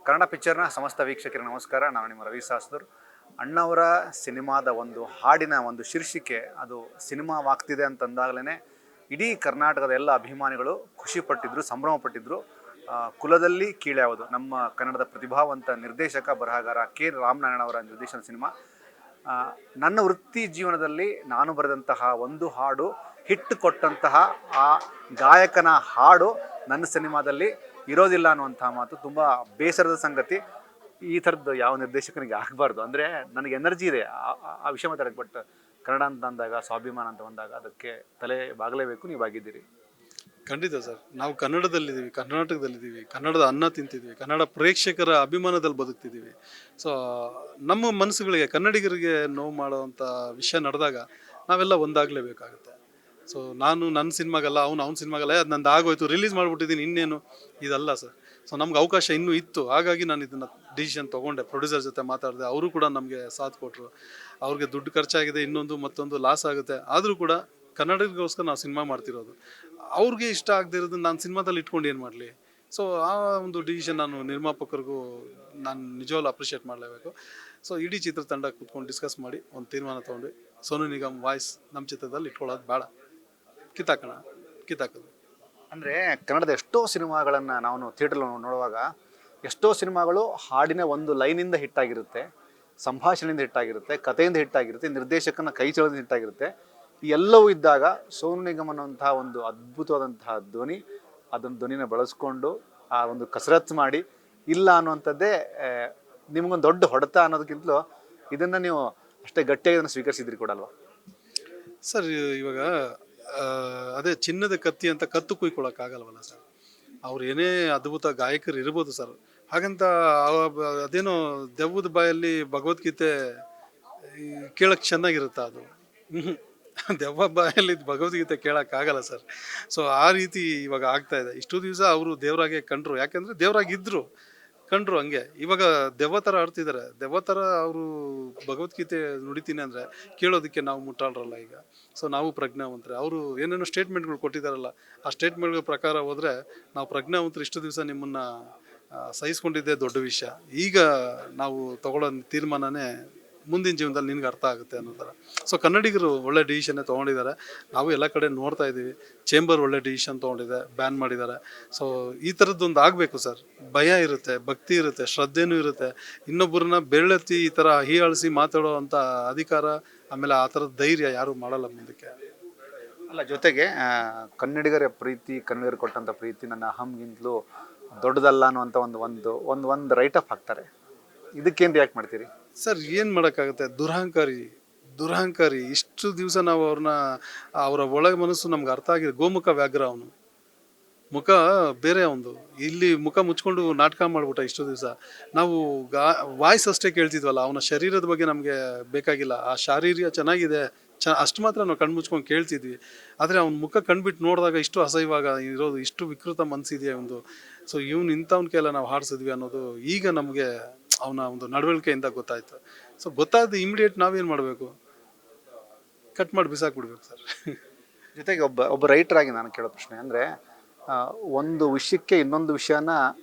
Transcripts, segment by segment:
ಕನ್ನಡ ಪಿಕ್ಚರ್ನ ಸಮಸ್ತ ವೀಕ್ಷಕರಿಗೆ ನಮಸ್ಕಾರ. ನಾನು ನಿಮ್ಮ ರವಿ ಶಾಸ್ತ್ರರು. ಅಣ್ಣವರ ಸಿನಿಮಾದ ಒಂದು ಹಾಡಿನ ಒಂದು ಶೀರ್ಷಿಕೆ ಅದು ಸಿನಿಮಾವಾಗ್ತಿದೆ ಅಂತಂದಾಗಲೇ ಇಡೀ ಕರ್ನಾಟಕದ ಎಲ್ಲ ಅಭಿಮಾನಿಗಳು ಖುಷಿಪಟ್ಟಿದ್ರು, ಸಂಭ್ರಮ ಪಟ್ಟಿದ್ರು. ಕುಲದಲ್ಲಿ ಕೀಳ್ಯಾವುದು ನಮ್ಮ ಕನ್ನಡದ ಪ್ರತಿಭಾವಂತ ನಿರ್ದೇಶಕ ಬರಹಗಾರ ಕೆ ರಾಮನಾರಾಯಣ ಅವರ ನಿರ್ದೇಶನ ಸಿನಿಮಾ. ನನ್ನ ವೃತ್ತಿ ಜೀವನದಲ್ಲಿ ನಾನು ಬರೆದಂತಹ ಒಂದು ಹಾಡು ಹಿಟ್ ಕೊಟ್ಟಂತಹ ಆ ಗಾಯಕನ ಹಾಡು ನನ್ನ ಸಿನಿಮಾದಲ್ಲಿ ಇರೋದಿಲ್ಲ ಅನ್ನುವಂಥ ಮಾತು ತುಂಬ ಬೇಸರದ ಸಂಗತಿ. ಈ ಥರದ್ದು ಯಾವ ನಿರ್ದೇಶಕನಿಗೆ ಆಗಬಾರ್ದು. ಅಂದರೆ ನನಗೆ ಎನರ್ಜಿ ಇದೆ ಆ ವಿಷಯ ಮಾತಾಡೋಕ್ಕೆ. ಬಟ್ ಕನ್ನಡ ಅಂತ ಅಂದಾಗ, ಸ್ವಾಭಿಮಾನ ಅಂತ ಬಂದಾಗ ಅದಕ್ಕೆ ತಲೆ ಬಾಗಲೇಬೇಕು. ನೀವು ಆಗಿದ್ದೀರಿ. ಖಂಡಿತ ಸರ್. ನಾವು ಕನ್ನಡದಲ್ಲಿದ್ದೀವಿ, ಕರ್ನಾಟಕದಲ್ಲಿದ್ದೀವಿ, ಕನ್ನಡದ ಅನ್ನ ತಿಂತಿದ್ದೀವಿ, ಕನ್ನಡ ಪ್ರೇಕ್ಷಕರ ಅಭಿಮಾನದಲ್ಲಿ ಬದುಕ್ತಿದ್ದೀವಿ. ಸೊ ನಮ್ಮ ಮನಸ್ಸುಗಳಿಗೆ, ಕನ್ನಡಿಗರಿಗೆ ನೋವು ಮಾಡುವಂಥ ವಿಷಯ ನಡೆದಾಗ ನಾವೆಲ್ಲ ಒಂದಾಗಲೇಬೇಕಾಗುತ್ತೆ. ಸೊ ನಾನು ನನ್ನ ಸಿನಿಮಾಗಲ್ಲ, ಅವ್ನ ಸಿನಿಮಾಗಲ್ಲ, ಅದು ನಂದು ಆಗೋಯ್ತು, ರಿಲೀಸ್ ಮಾಡಿಬಿಟ್ಟಿದ್ದೀನಿ, ಇನ್ನೇನು, ಇದಲ್ಲ ಸರ್. ಸೊ ನಮ್ಗೆ ಅವಕಾಶ ಇನ್ನೂ ಇತ್ತು, ಹಾಗಾಗಿ ನಾನು ಇದನ್ನು ಡಿಸಿಷನ್ ತೊಗೊಂಡೆ. ಪ್ರೊಡ್ಯೂಸರ್ ಜೊತೆ ಮಾತಾಡಿದೆ, ಅವರು ಕೂಡ ನಮಗೆ ಸಾಥ್ ಕೊಟ್ಟರು. ಅವ್ರಿಗೆ ದುಡ್ಡು ಖರ್ಚಾಗಿದೆ, ಇನ್ನೊಂದು ಮತ್ತೊಂದು ಲಾಸ್ ಆಗುತ್ತೆ, ಆದರೂ ಕೂಡ ಕನ್ನಡಿಗರಿಗೋಸ್ಕರ ನಾವು ಸಿನಿಮಾ ಮಾಡ್ತಿರೋದು. ಅವ್ರಿಗೆ ಇಷ್ಟ ಆಗದೆ ಇರೋದು ನಾನು ಸಿನಿಮಾದಲ್ಲಿ ಇಟ್ಕೊಂಡು ಏನು ಮಾಡಲಿ. ಸೊ ಆ ಒಂದು ಡಿಸಿಷನ್ ನಾನು ನಿರ್ಮಾಪಕರಿಗೂ ನಾನು ನಿಜವಾಗ್ಲೂ ಅಪ್ರಿಷಿಯೇಟ್ ಮಾಡಲೇಬೇಕು. ಸೊ ಇಡೀ ಚಿತ್ರತಂಡ ಕೂತ್ಕೊಂಡು ಡಿಸ್ಕಸ್ ಮಾಡಿ ಒಂದು ತೀರ್ಮಾನ ತೊಗೊಂಡು ಸೋನು ನಿಗಮ್ ವಾಯ್ಸ್ ನಮ್ಮ ಚಿತ್ರದಲ್ಲಿ ಇಟ್ಕೊಳ್ಳೋದು ಬೇಡ, ಕಿತ್ತಾಕೋದು. ಅಂದರೆ ಕನ್ನಡದ ಎಷ್ಟೋ ಸಿನಿಮಾಗಳನ್ನು ನಾವು ಥಿಯೇಟ್ರಲ್ಲಿ ನೋಡುವಾಗ ಎಷ್ಟೋ ಸಿನಿಮಾಗಳು ಹಾಡಿನ ಒಂದು ಲೈನಿಂದ ಹಿಟ್ಟಾಗಿರುತ್ತೆ, ಸಂಭಾಷಣೆಯಿಂದ ಹಿಟ್ಟಾಗಿರುತ್ತೆ, ಕಥೆಯಿಂದ ಹಿಟ್ಟಾಗಿರುತ್ತೆ, ನಿರ್ದೇಶಕನ ಕೈ ಚಳೋದಿಂದ ಹಿಟ್ಟಾಗಿರುತ್ತೆ. ಈ ಎಲ್ಲವೂ ಇದ್ದಾಗ ಸೋನು ನಿಗಮ್ ಅನ್ನುವಂತಹ ಒಂದು ಅದ್ಭುತವಾದಂತಹ ಧ್ವನಿ, ಅದನ್ನು ಧ್ವನಿನ ಬಳಸ್ಕೊಂಡು ಆ ಒಂದು ಕಸರತ್ತು ಮಾಡಿ ಇಲ್ಲ ಅನ್ನುವಂಥದ್ದೇ ನಿಮಗೊಂದು ದೊಡ್ಡ ಹೊಡೆತ ಅನ್ನೋದಕ್ಕಿಂತಲೂ ಇದನ್ನು ನೀವು ಅಷ್ಟೇ ಗಟ್ಟಿಯಾಗಿ ಅದನ್ನು ಸ್ವೀಕರಿಸಿದ್ರಿ ಕೊಡಲ್ವಾ ಸರ್? ಇವಾಗ ಅದೇ ಚಿನ್ನದ ಕತ್ತಿ ಅಂತ ಕತ್ತು ಕುಯ್ಕೊಳ್ಳೋಕ್ಕಾಗಲ್ವಲ್ಲ ಸರ್. ಅವ್ರು ಏನೇ ಅದ್ಭುತ ಗಾಯಕರು ಇರ್ಬೋದು ಸರ್, ಹಾಗಂತ ಅದೇನೋ ದೆವ್ವದ ಬಾಯಲ್ಲಿ ಭಗವದ್ಗೀತೆ ಕೇಳಕ್ಕೆ ಚೆನ್ನಾಗಿರುತ್ತೆ, ಅದು ದೆವ್ವ ಬಾಯಲ್ಲಿ ಭಗವದ್ಗೀತೆ ಕೇಳೋಕ್ಕಾಗಲ್ಲ ಸರ್. ಸೊ ಆ ರೀತಿ ಇವಾಗ ಆಗ್ತಾ ಇದೆ. ಇಷ್ಟು ದಿವಸ ಅವರು ದೇವರಾಗೆ ಕಂಡ್ರು, ಯಾಕೆಂದರೆ ದೇವರಾಗಿದ್ದರು, ಕಂಡ್ರು, ಹಂಗೆ ಇವಾಗ ದೆವ್ವ ಥರ ಆಡ್ತಿದ್ದಾರೆ. ದೆವ್ವ ಥರ ಅವರು ಭಗವದ್ಗೀತೆ ನುಡಿತೀನಿ ಅಂದರೆ ಕೇಳೋದಕ್ಕೆ ನಾವು ಮುಟ್ಟಾಳ್ರಲ್ಲ ಈಗ. ಸೊ ನಾವು ಪ್ರಜ್ಞಾವಂತರೆ. ಅವರು ಏನೇನೋ ಸ್ಟೇಟ್ಮೆಂಟ್ಗಳು ಕೊಟ್ಟಿದ್ದಾರಲ್ಲ, ಆ ಸ್ಟೇಟ್ಮೆಂಟ್ಗಳ ಪ್ರಕಾರ ಹೋದರೆ ನಾವು ಪ್ರಜ್ಞಾವಂತರು. ಇಷ್ಟು ದಿವಸ ನಿಮ್ಮನ್ನು ಸಹಿಸ್ಕೊಂಡಿದ್ದೇ ದೊಡ್ಡ ವಿಷಯ. ಈಗ ನಾವು ತಗೊಳ್ಳೋ ತೀರ್ಮಾನನೇ ಮುಂದಿನ ಜೀವನದಲ್ಲಿ ನಿನ್ಗೆ ಅರ್ಥ ಆಗುತ್ತೆ ಅನ್ನೋ ಥರ. ಸೊ ಕನ್ನಡಿಗರು ಒಳ್ಳೆ ಡಿಸಿಷನ್ನೇ ತೊಗೊಂಡಿದ್ದಾರೆ. ನಾವು ಎಲ್ಲ ಕಡೆ ನೋಡ್ತಾ ಇದ್ದೀವಿ. ಚೇಂಬರ್ ಒಳ್ಳೆ ಡಿಸಿಷನ್ ತೊಗೊಂಡಿದೆ, ಬ್ಯಾನ್ ಮಾಡಿದ್ದಾರೆ. ಸೊ ಈ ಥರದ್ದೊಂದು ಆಗಬೇಕು ಸರ್. ಭಯ ಇರುತ್ತೆ, ಭಕ್ತಿ ಇರುತ್ತೆ, ಶ್ರದ್ಧೆನೂ ಇರುತ್ತೆ. ಇನ್ನೊಬ್ಬರನ್ನ ಬೆರಳೆತ್ತಿ ಈ ಥರ ಹೀಯಾಳಿಸಿ ಮಾತಾಡೋ ಅಂಥ ಅಧಿಕಾರ, ಆಮೇಲೆ ಆ ಥರದ ಧೈರ್ಯ ಯಾರೂ ಮಾಡಲ್ಲ ಮುಂದಕ್ಕೆ. ಅಲ್ಲ, ಜೊತೆಗೆ ಕನ್ನಡಿಗರ ಪ್ರೀತಿ, ಕನ್ನಡಿಗರು ಕೊಟ್ಟಂಥ ಪ್ರೀತಿ ನನ್ನ ಅಹಂಗಿಂತಲೂ ದೊಡ್ಡದಲ್ಲ ಅನ್ನುವಂಥ ಒಂದು ರೈಟ್ ಅಪ್ ಹಾಕ್ತಾರೆ. ಇದಕ್ಕೇನು ರಿಯಾಕ್ಟ್ ಮಾಡ್ತೀರಿ ಸರ್? ಏನು ಮಾಡೋಕ್ಕಾಗುತ್ತೆ? ದುರಹಂಕಾರಿ. ಇಷ್ಟು ದಿವಸ ನಾವು ಅವರ ಒಳಗೆ ಮನಸ್ಸು ನಮ್ಗೆ ಅರ್ಥ ಆಗಿದೆ. ಗೋಮುಖ ವ್ಯಾಘ್ರ, ಅವನು ಮುಖ ಬೇರೆ, ಅವನು ಇಲ್ಲಿ ಮುಖ ಮುಚ್ಕೊಂಡು ನಾಟಕ ಮಾಡ್ಬಿಟ್ಟ. ಇಷ್ಟು ದಿವಸ ನಾವು ವಾಯ್ಸ್ ಅಷ್ಟೇ ಕೇಳ್ತಿದ್ವಲ್ಲ, ಅವನ ಶರೀರದ ಬಗ್ಗೆ ನಮಗೆ ಬೇಕಾಗಿಲ್ಲ. ಆ ಶಾರೀರ್ಯ ಚೆನ್ನಾಗಿದೆ, ಅಷ್ಟು ಮಾತ್ರ ನಾವು ಕಣ್ಣು ಮುಚ್ಕೊಂಡು ಕೇಳ್ತಿದ್ವಿ. ಆದರೆ ಅವ್ನ ಮುಖ ಕಂಡುಬಿಟ್ಟು ನೋಡಿದಾಗ ಇಷ್ಟು ಅಸಹ್ಯವಾಗ ಇರೋದು, ಇಷ್ಟು ವಿಕೃತ ಮನಸ್ಸಿದೆಯಾ ಒಂದು. ಸೊ ಇಂಥವ್ನ ಕೈಲ ನಾವು ಹಾಡಿಸಿದ್ವಿ ಅನ್ನೋದು ಈಗ ನಮಗೆ ಅವನ ಒಂದು ನಡವಳಿಕೆಯಿಂದ ಗೊತ್ತಾಯ್ತು. ಸೊ ಗೊತ್ತಾದ ಇಮಿಡಿಯೇಟ್ ನಾವೇನು ಮಾಡಬೇಕು? ಕಟ್ ಮಾಡಿ ಬಿಸಾಕ್ಬಿಡ್ಬೇಕು ಸರ್. ಜೊತೆಗೆ ಒಬ್ಬ ರೈಟರಾಗಿ ನಾನು ಕೇಳೋ ಪ್ರಶ್ನೆ ಅಂದರೆ, ಒಂದು ವಿಷಯಕ್ಕೆ ಇನ್ನೊಂದು ವಿಷಯನ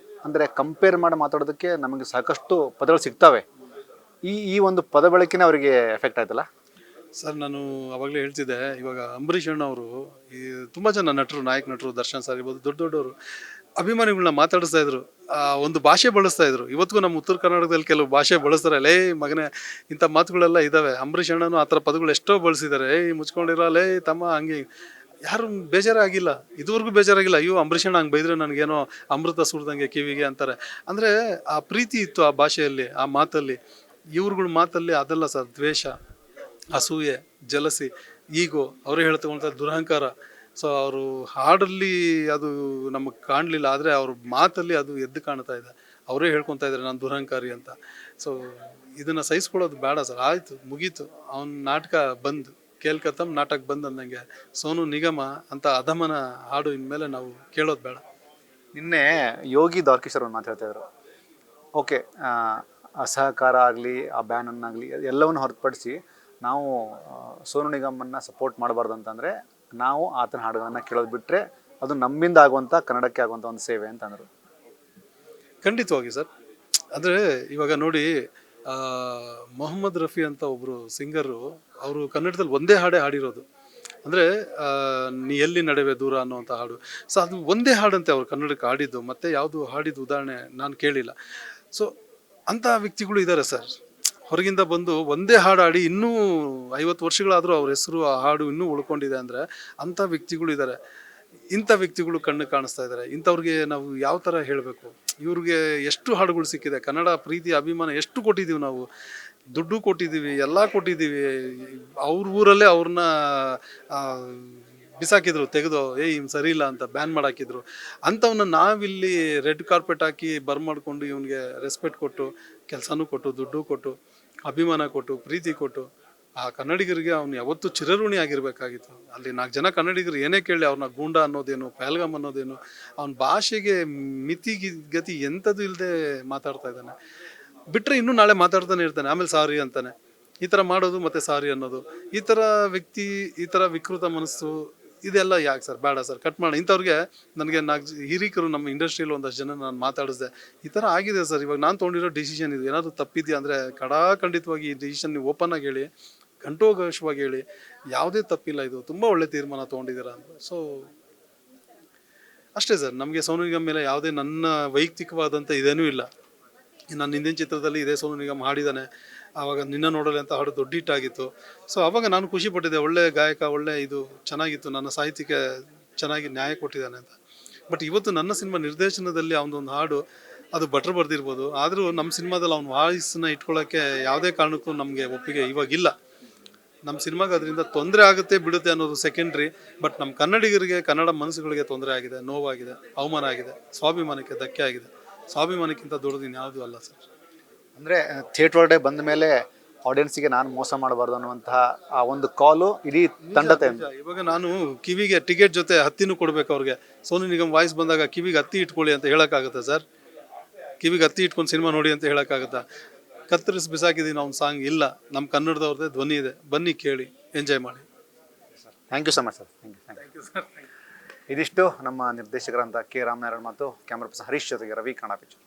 ಅಂದರೆ ಕಂಪೇರ್ ಮಾಡಿ ಮಾತಾಡೋದಕ್ಕೆ ನಮಗೆ ಸಾಕಷ್ಟು ಪದಗಳು ಸಿಗ್ತವೆ. ಈ ಒಂದು ಪದ ಬಳಕೆನೇ ಅವರಿಗೆ ಎಫೆಕ್ಟ್ ಆಯ್ತಲ್ಲ ಸರ್? ನಾನು ಅವಾಗಲೇ ಹೇಳ್ತಿದ್ದೆ, ಇವಾಗ ಅಂಬರೀಷ್ ಅಣ್ಣವರು, ಈ ತುಂಬ ಜನ ನಟರು, ನಾಯಕ ನಟರು, ದರ್ಶನ್ ಸರ್ ಇರ್ಬೋದು, ದೊಡ್ಡವರು ಅಭಿಮಾನಿಗಳನ್ನ ಮಾತಾಡಿಸ್ತಾ ಇದ್ರು, ಒಂದು ಭಾಷೆ ಬಳಸ್ತಾ ಇದ್ರು. ಇವತ್ತಿಗೂ ನಮ್ಮ ಉತ್ತರ ಕರ್ನಾಟಕದಲ್ಲಿ ಕೆಲವು ಭಾಷೆ ಬಳಸ್ತಾರೆ. ಲೇ ಮಗನೇ, ಇಂಥ ಮಾತುಗಳೆಲ್ಲ ಇದ್ದಾವೆ. ಅಂಬರೀಷ್ ಅಣ್ಣನು ಆ ಥರ ಪದಗಳು ಎಷ್ಟೋ ಬಳಸಿದ್ದಾರೆ. ಮುಚ್ಕೊಂಡಿರೋ ಲೇ ತಮ್ಮ, ಹಂಗೆ ಯಾರು ಬೇಜಾರಾಗಿಲ್ಲ, ಇದುವರೆಗೂ ಬೇಜಾರಾಗಿಲ್ಲ. ಅಯ್ಯೋ ಅಂಬರೀಷ್ ಅಣ್ಣ ಹಂಗೆ ಬೈದ್ರೆ ನನಗೇನೋ ಅಮೃತ ಸುರಿದಂಗೆ ಕಿವಿಗೆ ಅಂತಾರೆ. ಅಂದರೆ ಆ ಪ್ರೀತಿ ಇತ್ತು ಆ ಭಾಷೆಯಲ್ಲಿ, ಆ ಮಾತಲ್ಲಿ. ಇವ್ರುಗಳ ಮಾತಲ್ಲಿ ಅದಲ್ಲ ಸರ್. ದ್ವೇಷ, ಅಸೂಯೆ, ಜಲಸಿ, ಈಗೋ, ಅವರೇ ಹೇಳ್ತಕ್ಕಂಥ ದುರಹಂಕಾರ. ಸೊ ಅವರು ಹಾಡಲ್ಲಿ ಅದು ನಮಗೆ ಕಾಣಲಿಲ್ಲ, ಆದರೆ ಅವ್ರ ಮಾತಲ್ಲಿ ಅದು ಎದ್ದು ಕಾಣ್ತಾ ಇದೆ. ಅವರೇ ಹೇಳ್ಕೊತಾ ಇದ್ದಾರೆ ನಾನು ದುರಹಂಕಾರಿ ಅಂತ. ಸೊ ಇದನ್ನು ಸಹಿಸ್ಕೊಳ್ಳೋದು ಬೇಡ ಸರ್. ಆಯಿತು, ಮುಗೀತು. ಅವನ ನಾಟಕ ಬಂದು ಕೇಳ್ಕತ್ತಮ್ ನಾಟಕ ಬಂದ್ ಅಂದಂಗೆ ಸೋನು ನಿಗಮ ಅಂತ ಅಧಮನ ಹಾಡು ಇನ್ಮೇಲೆ ನಾವು ಕೇಳೋದು ಬೇಡ. ನಿನ್ನೆ ಯೋಗಿ ದ್ವಾರಕೀಶರ್ ಅವ್ರು ಮಾತಾಡ್ತಾಯಿದ್ರು. ಓಕೆ, ಅಸಹಕಾರ ಆಗಲಿ, ಆ ಬ್ಯಾನನ್ನಾಗಲಿ ಎಲ್ಲವನ್ನು ಹೊರತುಪಡಿಸಿ ನಾವು ಸೋನು ನಿಗಮನ್ನು ಸಪೋರ್ಟ್ ಮಾಡಬಾರ್ದು ಅಂತಂದರೆ ನಾವು ಆತನ ಹಾಡುಗಳನ್ನು ಕೇಳೋದು ಬಿಟ್ಟರೆ ಅದು ನಮ್ಮಿಂದ ಆಗುವಂಥ, ಕನ್ನಡಕ್ಕೆ ಆಗುವಂಥ ಒಂದು ಸೇವೆ ಅಂತಂದರು. ಖಂಡಿತವಾಗಿ ಸರ್. ಅಂದರೆ ಇವಾಗ ನೋಡಿ, ಆ, ಮೊಹಮ್ಮದ್ ರಫಿ ಅಂತ ಒಬ್ಬರು ಸಿಂಗರು, ಅವರು ಕನ್ನಡದಲ್ಲಿ ಒಂದೇ ಹಾಡೇ ಹಾಡಿರೋದು. ಅಂದರೆ ನೀ ಎಲ್ಲಿ ನಡೆವೆ ದೂರ ಅನ್ನೋಂಥ ಹಾಡು. ಸೊ ಅದು ಒಂದೇ ಹಾಡಂತೆ ಅವ್ರು ಕನ್ನಡಕ್ಕೆ ಹಾಡಿದ್ದು, ಮತ್ತೆ ಯಾವುದು ಹಾಡಿದ ಉದಾಹರಣೆ ನಾನು ಕೇಳಿಲ್ಲ. ಸೊ ಅಂಥ ವ್ಯಕ್ತಿಗಳು ಇದ್ದಾರೆ ಸರ್. ಹೊರಗಿಂದ ಬಂದು ಒಂದೇ ಹಾಡು ಹಾಡಿ ಇನ್ನೂ 50 ವರ್ಷಗಳಾದರೂ ಅವ್ರ ಹೆಸರು, ಆ ಹಾಡು ಇನ್ನೂ ಉಳ್ಕೊಂಡಿದೆ ಅಂದರೆ ಅಂಥ ವ್ಯಕ್ತಿಗಳು ಇದ್ದಾರೆ. ಇಂಥ ವ್ಯಕ್ತಿಗಳು ಕಣ್ಣು ಕಾಣಿಸ್ತಾ ಇದ್ದಾರೆ. ಇಂಥವ್ರಿಗೆ ನಾವು ಯಾವ ಥರ ಹೇಳಬೇಕು? ಇವ್ರಿಗೆ ಎಷ್ಟು ಹಾಡುಗಳು ಸಿಕ್ಕಿದೆ, ಕನ್ನಡ ಪ್ರೀತಿ ಅಭಿಮಾನ ಎಷ್ಟು ಕೊಟ್ಟಿದ್ದೀವಿ ನಾವು, ದುಡ್ಡು ಕೊಟ್ಟಿದ್ದೀವಿ, ಎಲ್ಲ ಕೊಟ್ಟಿದ್ದೀವಿ. ಅವ್ರ ಊರಲ್ಲೇ ಅವ್ರನ್ನ ಬಿಸಾಕಿದ್ರು, ತೆಗೆದು ಇವ್ನು ಸರಿ ಇಲ್ಲ ಅಂತ ಬ್ಯಾನ್ ಮಾಡಾಕಿದ್ರು. ಅಂಥವನ್ನ ನಾವಿಲ್ಲಿ ರೆಡ್ ಕಾರ್ಪೆಟ್ ಹಾಕಿ ಬರ್ಮಾಡ್ಕೊಂಡು ಇವನಿಗೆ ರೆಸ್ಪೆಕ್ಟ್ ಕೊಟ್ಟು, ಕೆಲಸನೂ ಕೊಟ್ಟು, ದುಡ್ಡು ಕೊಟ್ಟು, ಅಭಿಮಾನ ಕೊಟ್ಟು, ಪ್ರೀತಿ ಕೊಟ್ಟು, ಆ ಕನ್ನಡಿಗರಿಗೆ ಅವ್ನು ಯಾವತ್ತೂ ಚಿರಋಣಿ ಆಗಿರಬೇಕಾಗಿತ್ತು. ಅಲ್ಲಿ 4 ಜನ ಕನ್ನಡಿಗರು ಏನೇ ಕೇಳಿ ಅವ್ರನ್ನ ಗೂಂಡ ಅನ್ನೋದೇನು, ಪಹಲ್ಗಾಮ್ ಅನ್ನೋದೇನು, ಅವನ ಭಾಷೆಗೆ ಮಿತಿ ಗತಿ ಎಂಥದ್ದು ಇಲ್ಲದೆ ಮಾತಾಡ್ತಾ ಇದ್ದಾನೆ. ಬಿಟ್ಟರೆ ಇನ್ನೂ ನಾಳೆ ಮಾತಾಡ್ತಾನೆ ಇರ್ತಾನೆ, ಆಮೇಲೆ ಸಾರಿ ಅಂತಾನೆ. ಈ ಥರ ಮಾಡೋದು ಮತ್ತು ಸಾರಿ ಅನ್ನೋದು, ಈ ಥರ ವ್ಯಕ್ತಿ, ಈ ಥರ ವಿಕೃತ ಮನಸ್ಸು, ಇದೆಲ್ಲ ಯಾಕೆ ಸರ್? ಬೇಡ ಸರ್, ಕಟ್ ಮಾಡಿ. ಇಂಥವ್ರಿಗೆ ನನಗೆ 4 ಹಿರಿಕರು ನಮ್ಮ ಇಂಡಸ್ಟ್ರಿಯಲ್ಲಿ ಒಂದಷ್ಟು ಜನ ನಾನು ಮಾತಾಡಿಸ್ದೆ, ಈ ಥರ ಆಗಿದೆ ಸರ್, ಇವಾಗ ನಾನು ತೊಗೊಂಡಿರೋ ಡಿಸಿಷನ್ ಇದು, ಏನಾದರೂ ತಪ್ಪಿದೆಯಾ ಅಂದರೆ ಖಂಡಿತವಾಗಿ ಈ ಡಿಸಿಷನ್ ನೀವು ಓಪನ್ ಆಗಿ ಹೇಳಿ, ಕಂಠೋಘೋಷವಾಗಿ ಹೇಳಿ, ಯಾವುದೇ ತಪ್ಪಿಲ್ಲ, ಇದು ತುಂಬ ಒಳ್ಳೆ ತೀರ್ಮಾನ ತೊಗೊಂಡಿದ್ದೀರಾ ಅಂತ. ಸೊ ಅಷ್ಟೇ ಸರ್, ನಮಗೆ ಸೋನು ನಿಗಮ್ ಮೇಲೆ ಯಾವುದೇ ನನ್ನ ವೈಯಕ್ತಿಕವಾದಂಥ ಇದೇನೂ ಇಲ್ಲ. ನಾನು ಹಿಂದಿನ ಚಿತ್ರದಲ್ಲಿ ಇದೇ ಸೋನು ನಿಗಮ್ ಹಾಡಿದ್ದಾನೆ, ಆವಾಗ ನಿನ್ನ ನೋಡಲಿ ಅಂತ ಹಾಡು ದೊಡ್ಡ ಹಿಟ್ಟಾಗಿತ್ತು. ಸೊ ಆವಾಗ ನಾನು ಖುಷಿ ಪಟ್ಟಿದ್ದೆ, ಒಳ್ಳೆ ಗಾಯಕ, ಒಳ್ಳೆ ಇದು ಚೆನ್ನಾಗಿತ್ತು, ನನ್ನ ಸಾಹಿತ್ಯಕ್ಕೆ ಚೆನ್ನಾಗಿ ನ್ಯಾಯ ಕೊಟ್ಟಿದ್ದಾನೆ ಅಂತ. ಬಟ್ ಇವತ್ತು ನನ್ನ ಸಿನಿಮಾ ನಿರ್ದೇಶನದಲ್ಲಿ ಅವನದೊಂದು ಹಾಡು, ಅದು ಬಟ್ರ್ ಬರ್ದಿರ್ಬೋದು, ಆದರೂ ನಮ್ಮ ಸಿನಿಮಾದಲ್ಲಿ ಅವ್ನ ವಾಯ್ಸನ್ನ ಇಟ್ಕೊಳ್ಳೋಕ್ಕೆ ಯಾವುದೇ ಕಾರಣಕ್ಕೂ ನಮಗೆ ಒಪ್ಪಿಗೆ ಇವಾಗಿಲ್ಲ. ನಮ್ಮ ಸಿನಿಮಾಗೆ ಅದರಿಂದ ತೊಂದರೆ ಆಗುತ್ತೆ ಬಿಡುತ್ತೆ ಅನ್ನೋದು ಸೆಕೆಂಡ್ರಿ. ಬಟ್ ನಮ್ಮ ಕನ್ನಡಿಗರಿಗೆ, ಕನ್ನಡ ಮನಸ್ಸುಗಳಿಗೆ ತೊಂದರೆ ಆಗಿದೆ, ನೋವಾಗಿದೆ, ಅವಮಾನ ಆಗಿದೆ, ಸ್ವಾಭಿಮಾನಕ್ಕೆ ಧಕ್ಕೆ ಆಗಿದೆ. ಸ್ವಾಭಿಮಾನಕ್ಕಿಂತ ದೊಡ್ಡದು ಇನ್ಯಾವುದೂ ಅಲ್ಲ ಸರ್. ಅಂದರೆ ಥಿಯೇಟ್ರ್ ಒಳಗಡೆ ಬಂದ ಮೇಲೆ ಆಡಿಯನ್ಸಿಗೆ ನಾನು ಮೋಸ ಮಾಡಬಾರ್ದು ಅನ್ನುವಂತಹ ಆ ಒಂದು ಕಾಲು ಇಡೀ ತಂಡತೆ. ಇವಾಗ ನಾನು ಕಿವಿಗೆ ಟಿಕೆಟ್ ಜೊತೆ ಹತ್ತಿನೂ ಕೊಡ್ಬೇಕು ಅವ್ರಿಗೆ. ಸೋನು ನಿಗಮ್ ವಾಯ್ಸ್ ಬಂದಾಗ ಕಿವಿಗೆ ಹತ್ತಿ ಇಟ್ಕೊಳ್ಳಿ ಅಂತ ಹೇಳೋಕ್ಕಾಗುತ್ತಾ ಸರ್? ಕಿವಿಗೆ ಹತ್ತಿ ಇಟ್ಕೊಂಡು ಸಿನಿಮಾ ನೋಡಿ ಅಂತ ಹೇಳೋಕ್ಕಾಗುತ್ತಾ? ಕತ್ತರಿಸಿ ಬಿಸಾಕಿದ್ದೀನಿ ಅವ್ನ ಸಾಂಗ್ ಇಲ್ಲ, ನಮ್ಮ ಕನ್ನಡದವ್ರದ್ದೇ ಧ್ವನಿ ಇದೆ, ಬನ್ನಿ ಕೇಳಿ, ಎಂಜಾಯ್ ಮಾಡಿ. Thank you so much sir. Thank you sir. ಇದಿಷ್ಟು ನಮ್ಮ ನಿರ್ದೇಶಕರಂತ ಕೆ ರಾಮನಾರಾಯಣ್ ಮತ್ತು ಕ್ಯಾಮ್ರಾ ಪರ್ಸನ್ ಹರೀಶ್ ಜೊತೆಗೆ ರವಿ, ಕನ್ನಡ ಪಿಕ್ಚರ್.